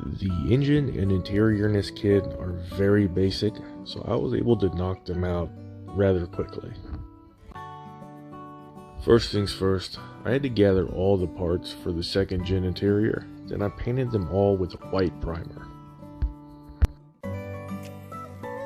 The engine and interior in this kit are very basic, so I was able to knock them out rather quickly. First things first, I had to gather all the parts for the second gen interior, then I painted them all with a white primer.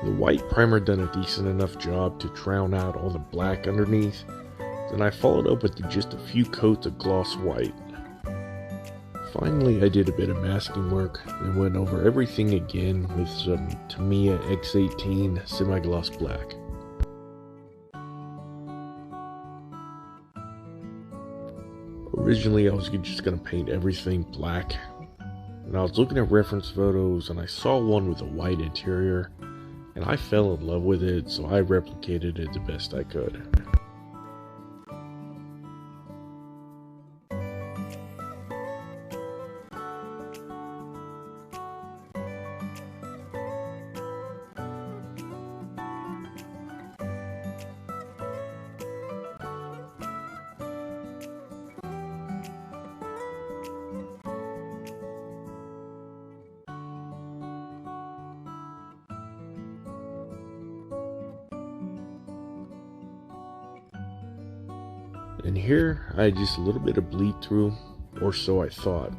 The white primer done a decent enough job to drown out all the black underneath, then I followed up with just a few coats of gloss white. Finally, I did a bit of masking work and went over everything again with some Tamiya X18 semi-gloss black. Originally, I was just going to paint everything black, and I was looking at reference photos and I saw one with a white interior, and I fell in love with it, so I replicated it the best I could. And here I had just a little bit of bleed through, or so I thought.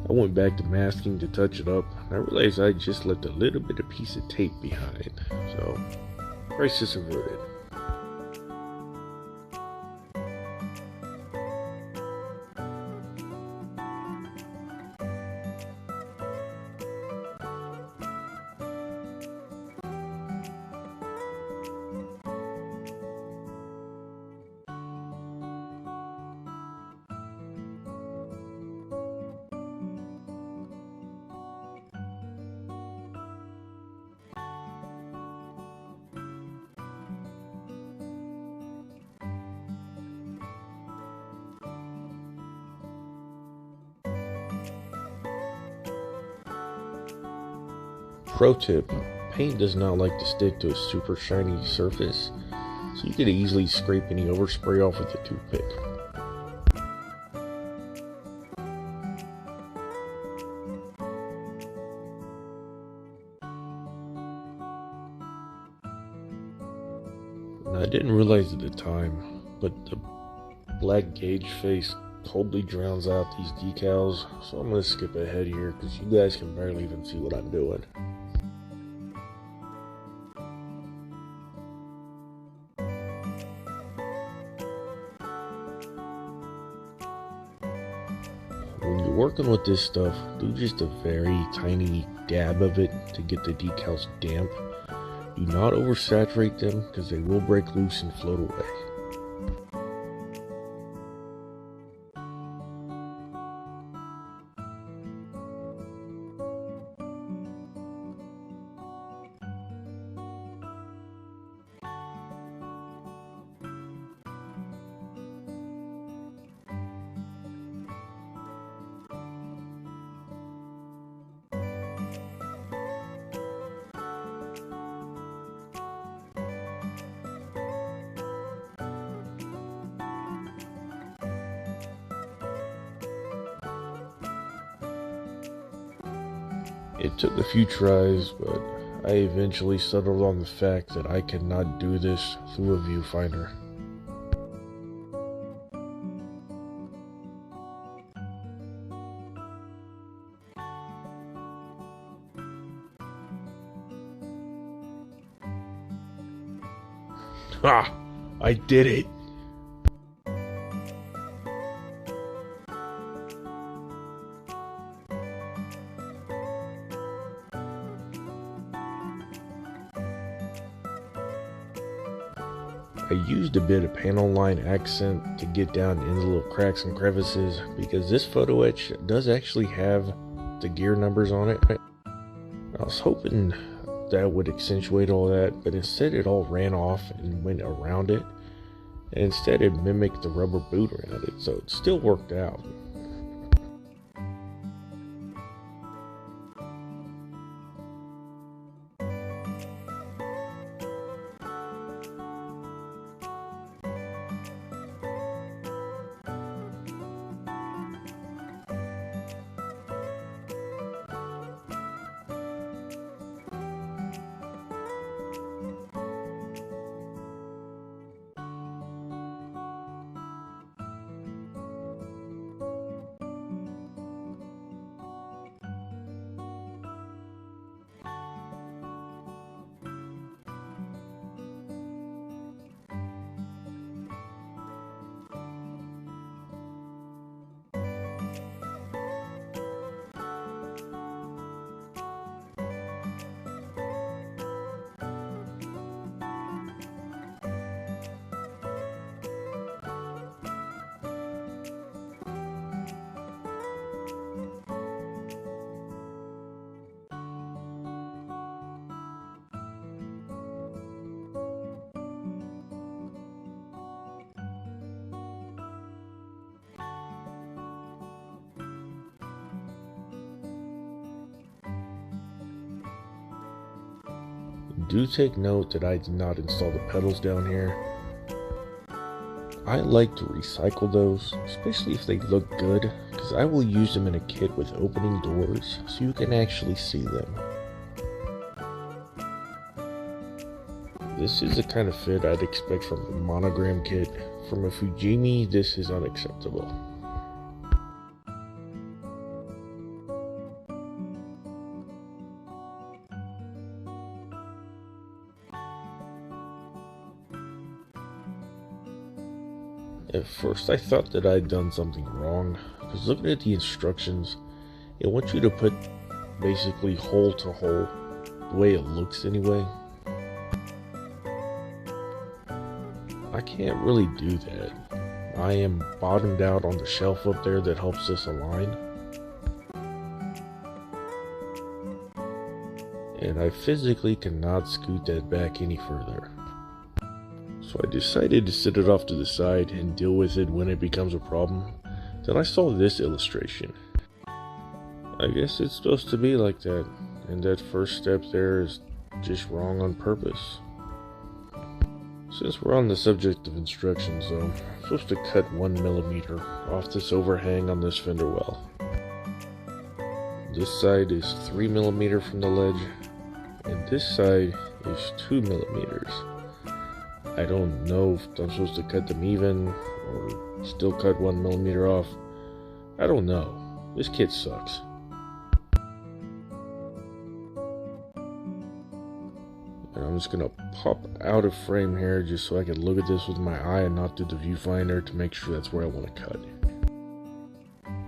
I went back to masking to touch it up, and I realized I just left a little bit of piece of tape behind, so crisis averted. Pro tip, paint does not like to stick to a super shiny surface, so you could easily scrape any overspray off with a toothpick. And I didn't realize at the time, but the black gauge face totally drowns out these decals, so I'm going to skip ahead here because you guys can barely even see what I'm doing. When you're working with this stuff, do just a very tiny dab of it to get the decals damp. Do not oversaturate them because they will break loose and float away. It took a few tries, but I eventually settled on the fact that I cannot do this through a viewfinder. Ha! I did it! I used a bit of panel line accent to get down in the little cracks and crevices because this photo etch does actually have the gear numbers on it. I was hoping that would accentuate all that, but instead it all ran off and went around it, and instead it mimicked the rubber boot around it, so it still worked out. Do take note that I did not install the pedals down here. I like to recycle those, especially if they look good, because I will use them in a kit with opening doors so you can actually see them. This is the kind of fit I'd expect from a monogram kit. From a Fujimi, this is unacceptable. At first I thought that I'd done something wrong, because looking at the instructions, it wants you to put basically hole to hole, the way it looks anyway. I can't really do that. I am bottomed out on the shelf up there that helps this align. And I physically cannot scoot that back any further. So I decided to set it off to the side and deal with it when it becomes a problem. Then I saw this illustration. I guess it's supposed to be like that, and that first step there is just wrong on purpose. Since we're on the subject of instructions though, I'm supposed to cut 1mm off this overhang on this fender well. This side is 3mm from the ledge, and this side is 2mm. I don't know if I'm supposed to cut them even, or still cut 1mm off. I don't know. This kit sucks. And I'm just gonna pop out of frame here just so I can look at this with my eye and not through the viewfinder to make sure that's where I want to cut.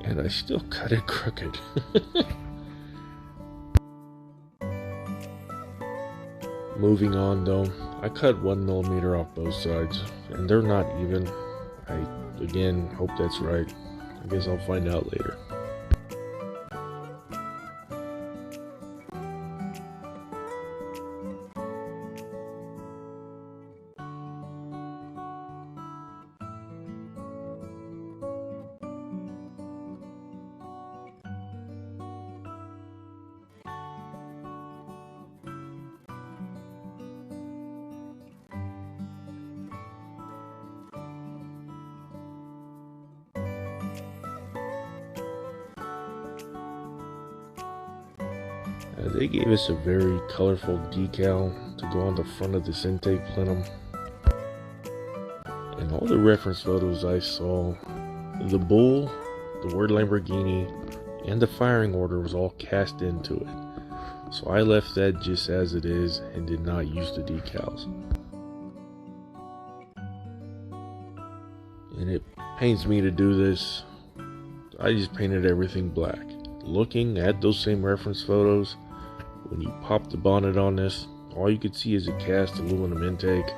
And I still cut it crooked. Moving on though, I cut 1mm off both sides, and they're not even. I, again, hope that's right. I guess I'll find out later. They gave us a very colorful decal to go on the front of this intake plenum. And all the reference photos I saw, the bull, the word Lamborghini, and the firing order was all cast into it. So I left that just as it is and did not use the decals. And it pains me to do this. I just painted everything black. Looking at those same reference photos, when you pop the bonnet on this, all you could see is a cast aluminum intake,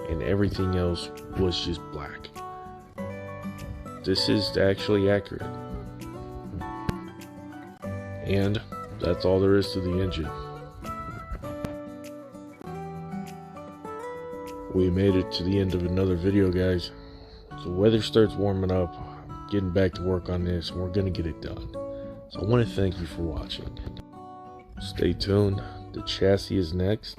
and everything else was just black. This is actually accurate. And that's all there is to the engine. We made it to the end of another video, guys. The weather starts warming up. I'm getting back to work on this, and we're gonna get it done. So I want to thank you for watching. Stay tuned, the chassis is next,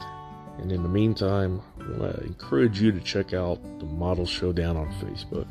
and in the meantime, I want to encourage you to check out the Model Showdown on Facebook.